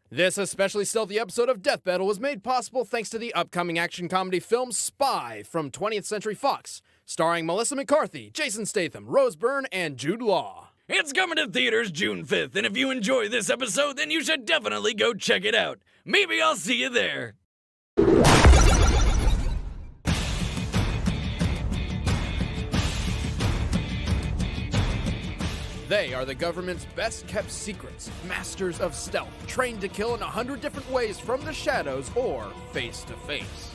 This especially stealthy episode of Death Battle was made possible thanks to the upcoming action comedy film Spy from 20th Century Fox, starring Melissa McCarthy, Jason Statham, Rose Byrne, and Jude Law. It's coming to theaters June 5th, and if you enjoy this episode, then you should definitely go check it out. Maybe I'll see you there. They are the government's best-kept secrets, masters of stealth, trained to kill in 100 different ways from the shadows or face-to-face.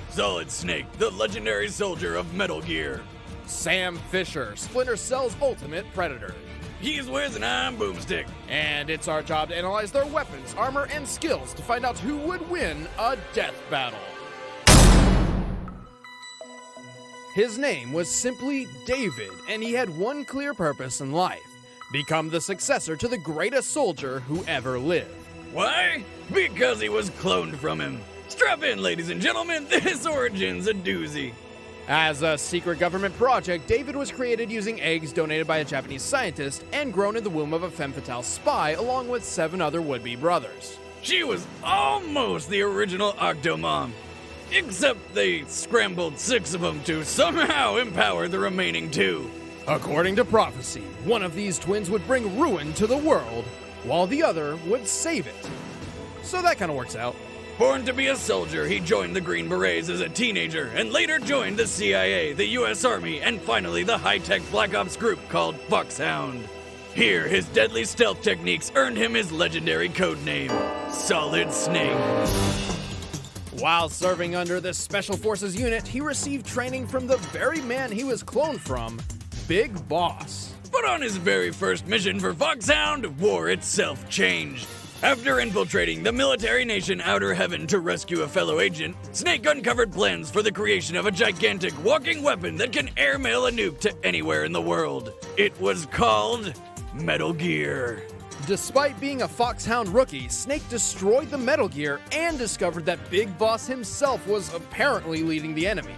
Solid Snake, the legendary soldier of Metal Gear. Sam Fisher, Splinter Cell's ultimate predator. He's with an iron boomstick. And it's our job to analyze their weapons, armor, and skills to find out who would win a death battle. His name was simply David, and he had one clear purpose in life: become the successor to the greatest soldier who ever lived. Why? Because he was cloned from him. Strap in, ladies and gentlemen, this origin's a doozy. As a secret government project, David was created using eggs donated by a Japanese scientist and grown in the womb of a femme fatale spy along with 7 other would-be brothers. She was almost the original Octomom, except they scrambled 6 of them to somehow empower the remaining 2. According to prophecy, one of these twins would bring ruin to the world, while the other would save it. So that kind of works out. Born to be a soldier, he joined the Green Berets as a teenager, and later joined the CIA, the US Army, and finally the high-tech Black Ops group called Foxhound. Here, his deadly stealth techniques earned him his legendary codename, Solid Snake. While serving under this Special Forces unit, he received training from the very man he was cloned from, Big Boss. But on his very first mission for Foxhound, war itself changed. After infiltrating the military nation Outer Heaven to rescue a fellow agent, Snake uncovered plans for the creation of a gigantic walking weapon that can airmail a nuke to anywhere in the world. It was called Metal Gear. Despite being a Foxhound rookie, Snake destroyed the Metal Gear and discovered that Big Boss himself was apparently leading the enemy.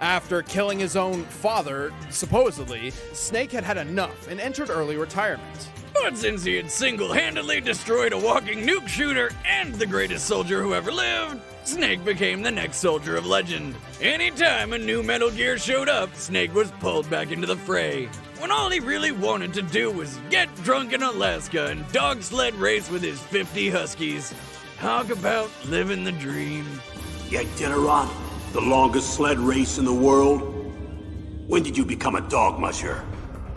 After killing his own father, supposedly, Snake had had enough and entered early retirement. But since he had single-handedly destroyed a walking nuke shooter and the greatest soldier who ever lived, Snake became the next soldier of legend. Anytime a new Metal Gear showed up, Snake was pulled back into the fray, when all he really wanted to do was get drunk in Alaska and dog sled race with his 50 Huskies. Talk about living the dream. Yeah, Dinneron, the longest sled race in the world. When did you become a dog musher?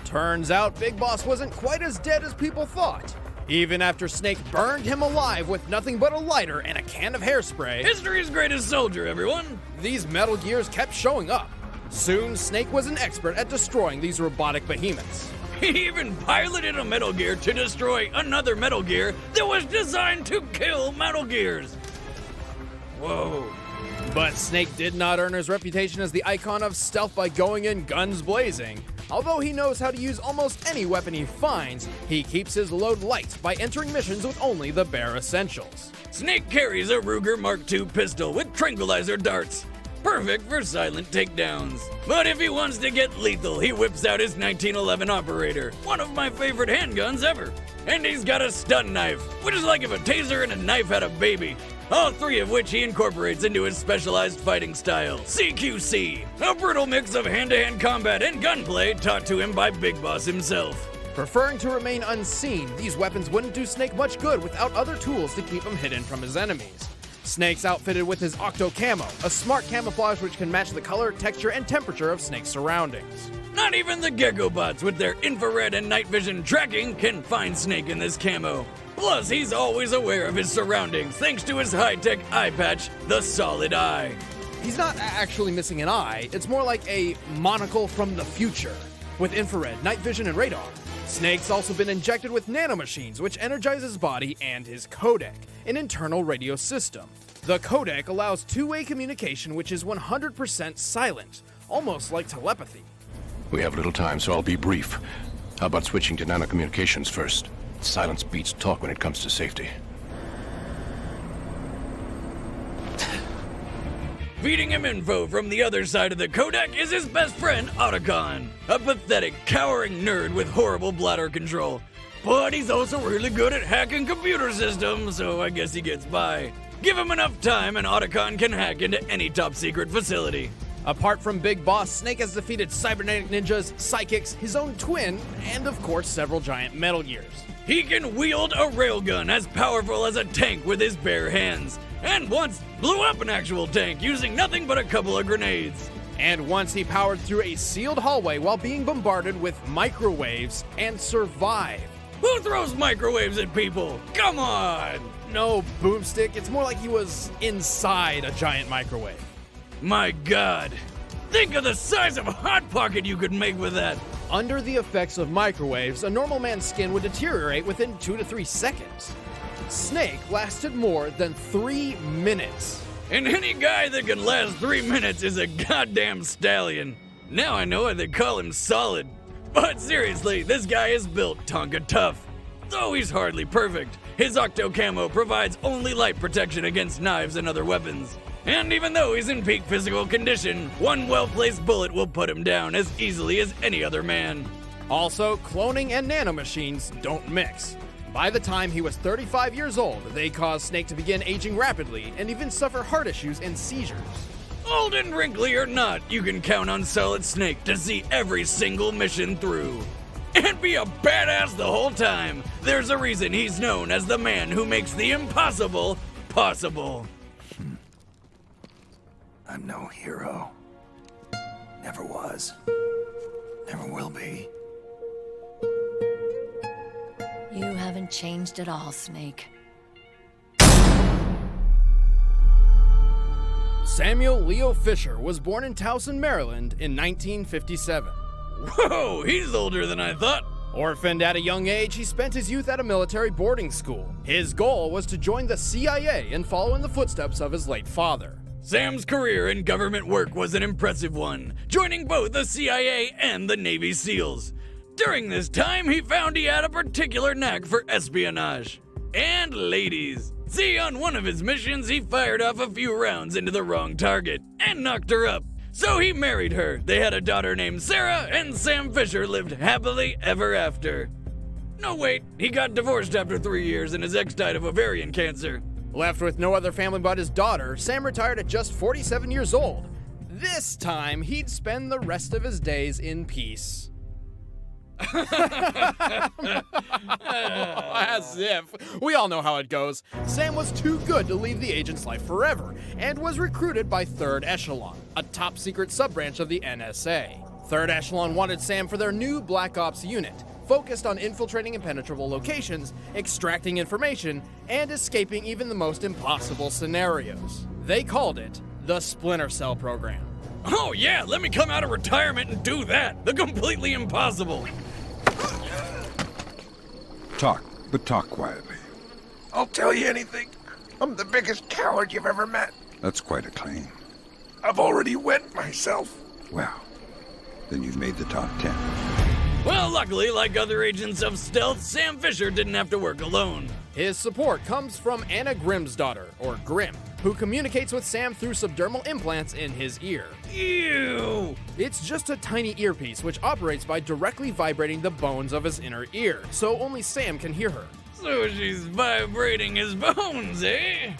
Turns out Big Boss wasn't quite as dead as people thought. Even after Snake burned him alive with nothing but a lighter and a can of hairspray, History's greatest soldier, everyone. These Metal Gears kept showing up. Soon, Snake was an expert at destroying these robotic behemoths. He even piloted a Metal Gear to destroy another Metal Gear that was designed to kill Metal Gears. Whoa. But Snake did not earn his reputation as the icon of stealth by going in guns blazing. Although he knows how to use almost any weapon he finds, he keeps his load light by entering missions with only the bare essentials. Snake carries a Ruger Mark II pistol with tranquilizer darts, perfect for silent takedowns. But if he wants to get lethal, he whips out his 1911 Operator, one of my favorite handguns ever. And he's got a stun knife, which is like if a taser and a knife had a baby. All 3 of which he incorporates into his specialized fighting style, CQC, a brutal mix of hand-to-hand combat and gunplay taught to him by Big Boss himself. Preferring to remain unseen, these weapons wouldn't do Snake much good without other tools to keep him hidden from his enemies. Snake's outfitted with his Octo Camo, a smart camouflage which can match the color, texture, and temperature of Snake's surroundings. Not even the Gecko bots with their infrared and night vision tracking can find Snake in this camo. Plus, he's always aware of his surroundings thanks to his high-tech eye patch, the Solid Eye. He's not actually missing an eye, it's more like a monocle from the future, with infrared, night vision, and radar. Snake's also been injected with nanomachines, which energize his body and his codec, an internal radio system. The codec allows two-way communication, which is 100% silent, almost like telepathy. We have little time, so I'll be brief. How about switching to nanocommunications first? Silence beats talk when it comes to safety. Feeding him info from the other side of the codec is his best friend, Otacon, a pathetic, cowering nerd with horrible bladder control. But he's also really good at hacking computer systems, so I guess he gets by. Give him enough time and Otacon can hack into any top-secret facility. Apart from Big Boss, Snake has defeated cybernetic ninjas, psychics, his own twin, and of course several giant Metal Gears. He can wield a railgun as powerful as a tank with his bare hands, and once blew up an actual tank using nothing but a couple of grenades. And once he powered through a sealed hallway while being bombarded with microwaves and survived. Who throws microwaves at people? Come on! No, Boomstick, it's more like he was inside a giant microwave. My God, think of the size of a Hot Pocket you could make with that. Under the effects of microwaves, a normal man's skin would deteriorate within 2 to 3 seconds. Snake lasted more than 3 minutes. And any guy that can last 3 minutes is a goddamn stallion. Now I know why they call him Solid. But seriously, this guy is built Tonka tough. Though he's hardly perfect, his Octo Camo provides only light protection against knives and other weapons. And even though he's in peak physical condition, one well-placed bullet will put him down as easily as any other man. Also, cloning and nanomachines don't mix. By the time he was 35 years old, they caused Snake to begin aging rapidly and even suffer heart issues and seizures. Old and wrinkly or not, you can count on Solid Snake to see every single mission through. And be a badass the whole time. There's a reason he's known as the man who makes the impossible possible. I'm no hero. Never was. Never will be. You haven't changed at all, Snake. Samuel Leo Fisher was born in Towson, Maryland in 1957. Whoa, he's older than I thought. Orphaned at a young age, he spent his youth at a military boarding school. His goal was to join the CIA and follow in the footsteps of his late father. Sam's career in government work was an impressive one, joining both the CIA and the Navy SEALs. During this time, he found he had a particular knack for espionage. And ladies. See, on one of his missions, he fired off a few rounds into the wrong target and knocked her up. So he married her. They had a daughter named Sarah, and Sam Fisher lived happily ever after. No, wait, he got divorced after 3 years and his ex died of ovarian cancer. Left with no other family but his daughter, Sam retired at just 47 years old. This time, he'd spend the rest of his days in peace. As if. We all know how it goes. Sam was too good to leave the agent's life forever, and was recruited by Third Echelon, a top-secret sub-branch of the NSA. Third Echelon wanted Sam for their new Black Ops unit, focused on infiltrating impenetrable locations, extracting information, and escaping even the most impossible scenarios. They called it the Splinter Cell program. Oh yeah, let me come out of retirement and do that. The completely impossible. Talk, but talk quietly. I'll tell you anything. I'm the biggest coward you've ever met. That's quite a claim. I've already wet myself. Well, then you've made the top 10. Well, luckily, like other agents of stealth, Sam Fisher didn't have to work alone. His support comes from Anna Grimm's daughter, or Grimm, who communicates with Sam through subdermal implants in his ear. Ew! It's just a tiny earpiece which operates by directly vibrating the bones of his inner ear, so only Sam can hear her. So she's vibrating his bones, eh?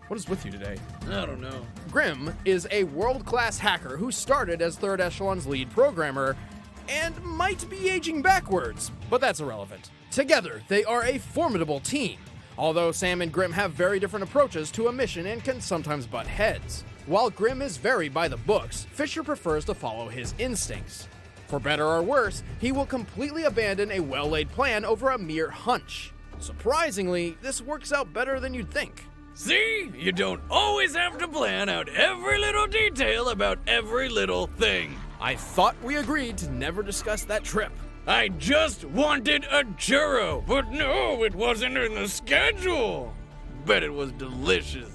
What is with you today? I don't know. Grimm is a world-class hacker who started as Third Echelon's lead programmer and might be aging backwards, but that's irrelevant. Together, they are a formidable team, although Sam and Grimm have very different approaches to a mission and can sometimes butt heads. While Grimm is very by the books, Fisher prefers to follow his instincts. For better or worse, he will completely abandon a well-laid plan over a mere hunch. Surprisingly, this works out better than you'd think. See? You don't always have to plan out every little detail about every little thing. I thought we agreed to never discuss that trip. I just wanted a churro, but no, it wasn't in the schedule. Bet it was delicious.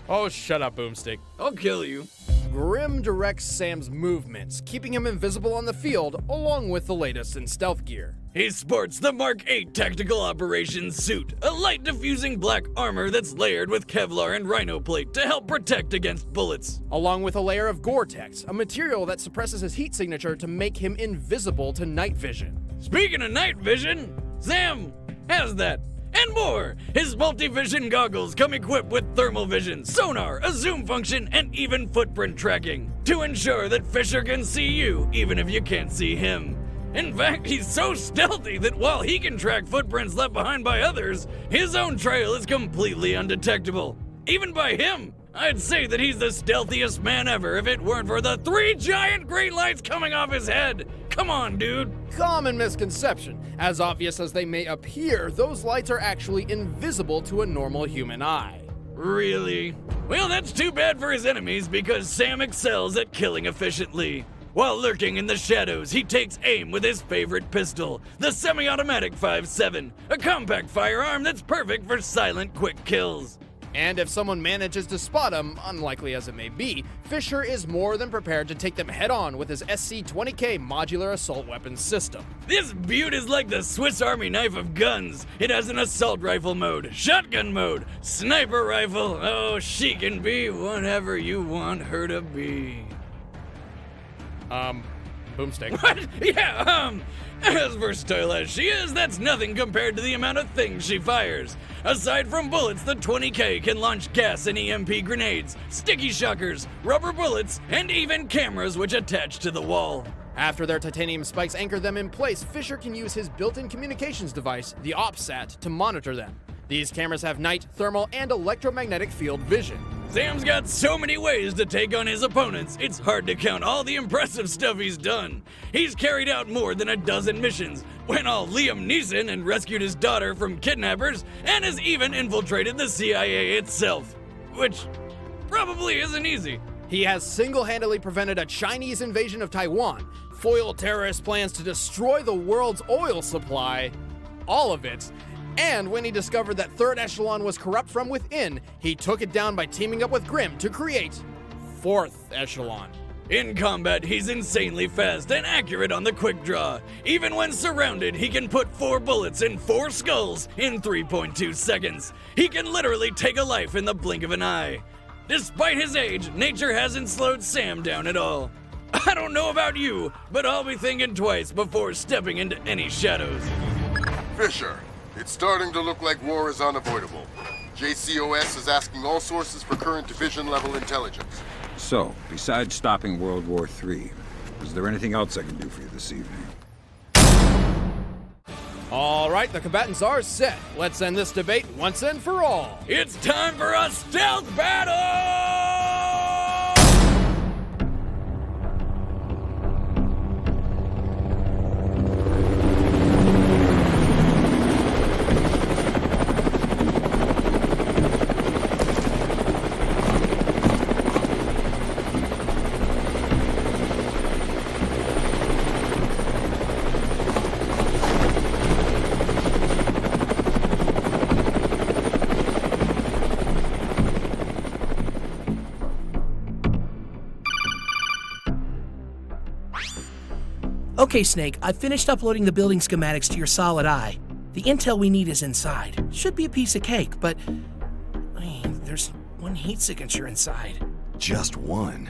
Oh, shut up, Boomstick. I'll kill you. Grimm directs Sam's movements, keeping him invisible on the field, along with the latest in stealth gear. He sports the Mark 8 Tactical Operations suit, a light diffusing black armor that's layered with Kevlar and Rhino plate to help protect against bullets. Along with a layer of Gore-Tex, a material that suppresses his heat signature to make him invisible to night vision. Speaking of night vision, Sam has that. And more! His multi-vision goggles come equipped with thermal vision, sonar, a zoom function, and even footprint tracking to ensure that Fisher can see you even if you can't see him. In fact, he's so stealthy that while he can track footprints left behind by others, his own trail is completely undetectable. Even by him! I'd say that he's the stealthiest man ever if it weren't for the 3 giant green lights coming off his head. Come on, dude. Common misconception. As obvious as they may appear, those lights are actually invisible to a normal human eye. Really? Well, that's too bad for his enemies because Sam excels at killing efficiently. While lurking in the shadows, he takes aim with his favorite pistol, the semi-automatic 5.7, a compact firearm that's perfect for silent, quick kills. And if someone manages to spot him, unlikely as it may be, Fisher is more than prepared to take them head-on with his SC-20K modular assault weapons system. This beaut is like the Swiss Army knife of guns. It has an assault rifle mode, shotgun mode, sniper rifle. Oh, she can be whatever you want her to be. Boomstick. What? Yeah, as versatile as she is, that's nothing compared to the amount of things she fires. Aside from bullets, the 20K can launch gas and EMP grenades, sticky shockers, rubber bullets, and even cameras which attach to the wall. After their titanium spikes anchor them in place, Fisher can use his built-in communications device, the OpSat, to monitor them. These cameras have night, thermal, and electromagnetic field vision. Sam's got so many ways to take on his opponents, it's hard to count all the impressive stuff he's done. He's carried out more than a dozen missions, went all Liam Neeson and rescued his daughter from kidnappers, and has even infiltrated the CIA itself. Which probably isn't easy. He has single-handedly prevented a Chinese invasion of Taiwan, foiled terrorist plans to destroy the world's oil supply, all of it. And when he discovered that Third Echelon was corrupt from within, he took it down by teaming up with Grimm to create Fourth Echelon. In combat, he's insanely fast and accurate on the quick draw. Even when surrounded, he can put 4 bullets in 4 skulls in 3.2 seconds. He can literally take a life in the blink of an eye. Despite his age, nature hasn't slowed Sam down at all. I don't know about you, but I'll be thinking twice before stepping into any shadows. Fisher, it's starting to look like war is unavoidable. JCOS is asking all sources for current division-level intelligence. So, besides stopping World War III, is there anything else I can do for you this evening? All right, the combatants are set. Let's end this debate once and for all. It's time for a stealth battle! Okay, Snake, I've finished uploading the building schematics to your solid eye. The intel we need is inside. Should be a piece of cake, but there's one heat signature inside. Just one?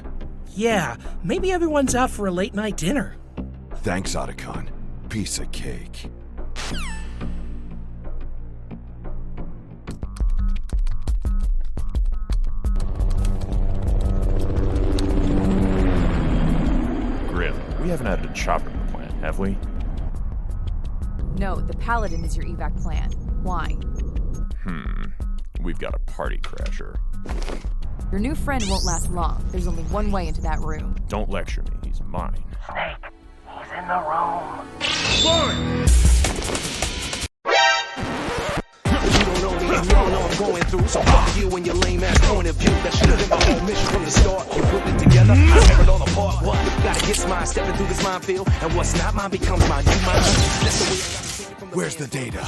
Yeah, maybe everyone's out for a late night dinner. Thanks, Otacon. Piece of cake. We haven't had a chopper in the plant, have we? No, the Paladin is your evac plan. Why? We've got a party crasher. Your new friend won't last long. There's only one way into that room. Don't lecture me, he's mine. Snake, he's in the room. Fine! You all know I'm going through, so fuck you and your lame ass point of view. That should have been my whole mission from the start. You put it together, I tear it all apart. What? Gotta get mine, stepping through this minefield, and what's not mine becomes mine. You mine. That's the way I got to take it from the Where's the data?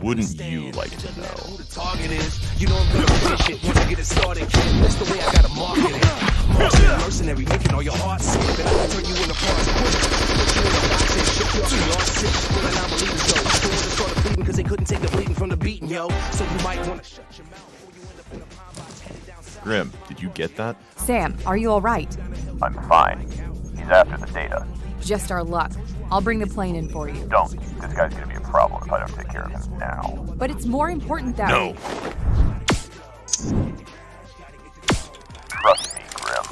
Wouldn't you like to know? Who the target is? You know I'm gonna finish it once I get it started. That's the way I gotta market it. Mercenary, making all your hearts sick, and I can turn you into parts quick. Put you in a box and ship you up to your sick. Well, and I believe it so. Stores started bleeding because they couldn't take the bleeding from the beating, yo. So you might wanna shut your mouth before you end up in a pond box headed down south. Grim, did you get that? Sam, are you alright? I'm fine. He's after the data. Just our luck. I'll bring the plane in for you. Don't. This guy's gonna be a problem if I don't take care of him now. But it's more important that No. Trust me, Grim.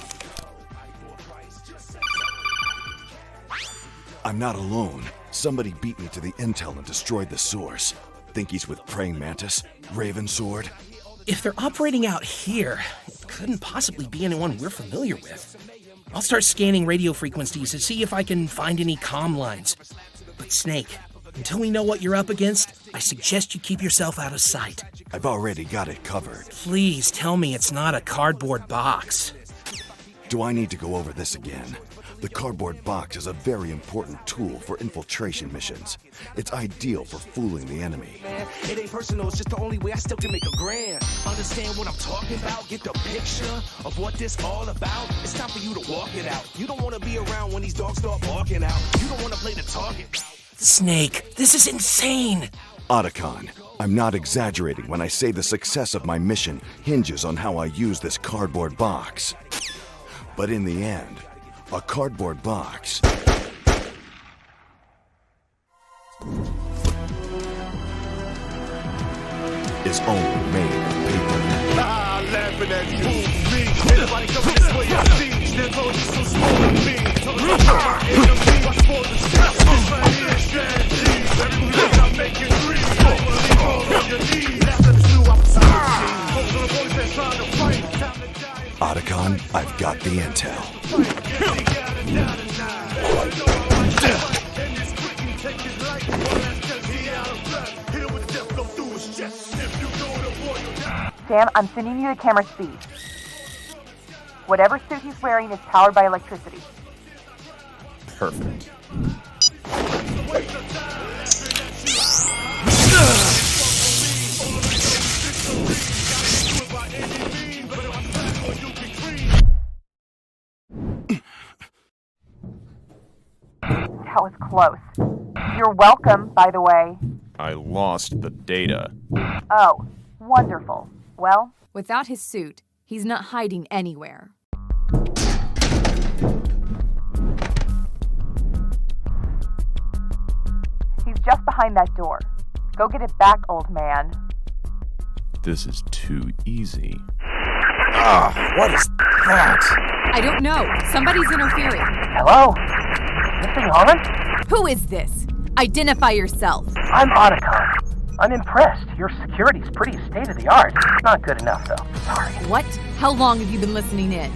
I'm not alone. Somebody beat me to the intel and destroyed the source. Think he's with Praying Mantis? Raven Sword? If they're operating out here, it couldn't possibly be anyone we're familiar with. I'll start scanning radio frequencies to see if I can find any comm lines. But Snake, until we know what you're up against, I suggest you keep yourself out of sight. I've already got it covered. Please tell me it's not a cardboard box. Do I need to go over this again? The cardboard box is a very important tool for infiltration missions. It's ideal for fooling the enemy. Man, it ain't personal, it's just the only way I still can make a grand. Understand what I'm talking about? Get the picture of what this all about? It's time for you to walk it out. You don't want to be around when these dogs start barking out. You don't want to play the target. Snake, this is insane! Otacon, I'm not exaggerating when I say the success of my mission hinges on how I use this cardboard box. But in the end, a cardboard box is only made of paper. Laughing at you, me. Everybody coming this way, I see. Stand tall, just so small and mean. Talking about enemy, I spoil the shit. This right here is strategy. Every move I make it green. I believe all on your knees. After the new opportunity. Those are the boys that's trying to fight. Time to die. Otacon, I've got the intel. Sam, I'm sending you the camera speed. Whatever suit he's wearing is powered by electricity. Perfect. That was close. You're welcome, by the way. I lost the data. Oh, wonderful. Well, without his suit, he's not hiding anywhere. He's just behind that door. Go get it back, old man. This is too easy. What is that? I don't know. Somebody's interfering. Hello? Missing Holland? Who is this? Identify yourself. I'm Otacon. I'm impressed. Your security's pretty state-of-the-art. Not good enough, though. Sorry. What? How long have you been listening in?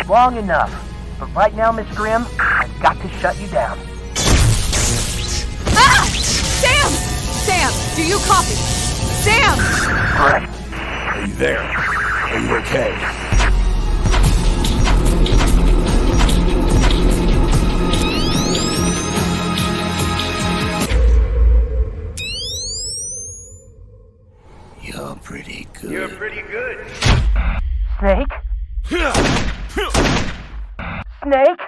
Long enough. But right now, Miss Grimm, I've got to shut you down. Ah! Sam! Sam, do you copy? Sam! Great. Are you there? Are you okay? You're pretty good. You're pretty good. Snake? Snake?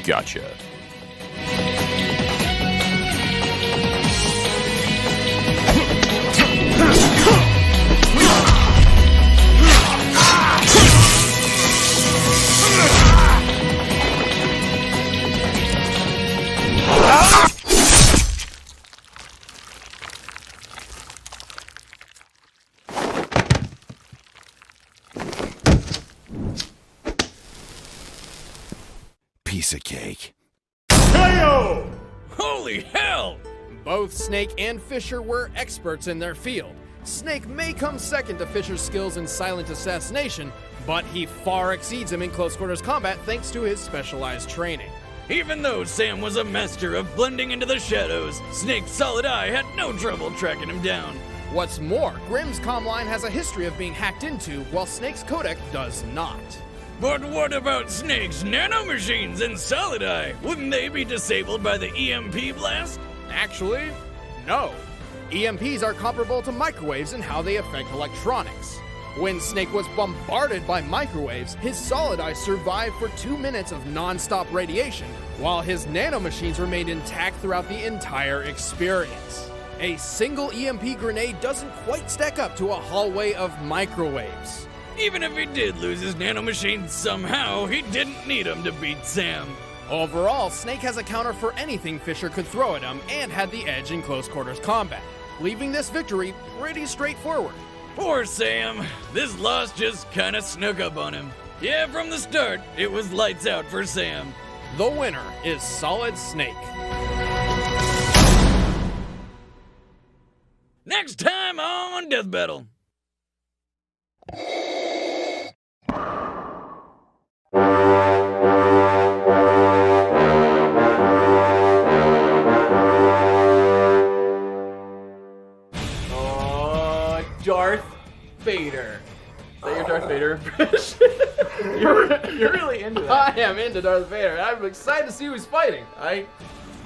Gotcha. Piece of cake. Heyo! Holy hell! Both Snake and Fisher were experts in their field. Snake may come second to Fisher's skills in silent assassination, but he far exceeds him in close quarters combat thanks to his specialized training. Even though Sam was a master of blending into the shadows, Snake's solid eye had no trouble tracking him down. What's more, Grimm's comm line has a history of being hacked into, while Snake's codec does not. But what about Snake's nanomachines and Solid Eye? Wouldn't they be disabled by the EMP blast? Actually, no. EMPs are comparable to microwaves in how they affect electronics. When Snake was bombarded by microwaves, his Solid Eye survived for 2 minutes of non-stop radiation, while his nanomachines remained intact throughout the entire experience. A single EMP grenade doesn't quite stack up to a hallway of microwaves. Even if he did lose his nanomachines somehow, he didn't need them to beat Sam. Overall, Snake has a counter for anything Fisher could throw at him and had the edge in close quarters combat, leaving this victory pretty straightforward. Poor Sam. This loss just kinda snuck up on him. Yeah, from the start, it was lights out for Sam. The winner is Solid Snake. Next time on Death Battle. Darth Vader. Is that your Darth Vader impression? you're really into that. I am into Darth Vader. I'm excited to see who's fighting.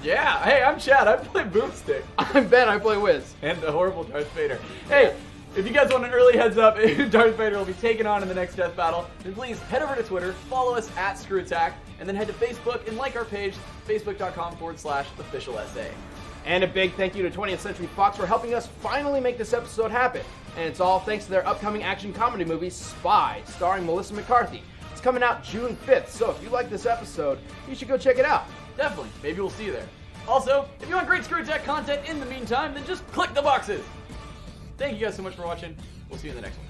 Yeah. Hey, I'm Chad. I play Boomstick. I'm Ben. I play Wiz. And a horrible Darth Vader. Hey, if you guys want an early heads up who Darth Vader will be taken on in the next death battle, then please head over to Twitter, follow us at ScrewAttack, and then head to Facebook and like our page, facebook.com/officialSA. And a big thank you to 20th Century Fox for helping us finally make this episode happen. And it's all thanks to their upcoming action comedy movie, Spy, starring Melissa McCarthy. It's coming out June 5th, so if you like this episode, you should go check it out. Definitely. Maybe we'll see you there. Also, if you want great Screw Attack content in the meantime, then just click the boxes. Thank you guys so much for watching. We'll see you in the next one.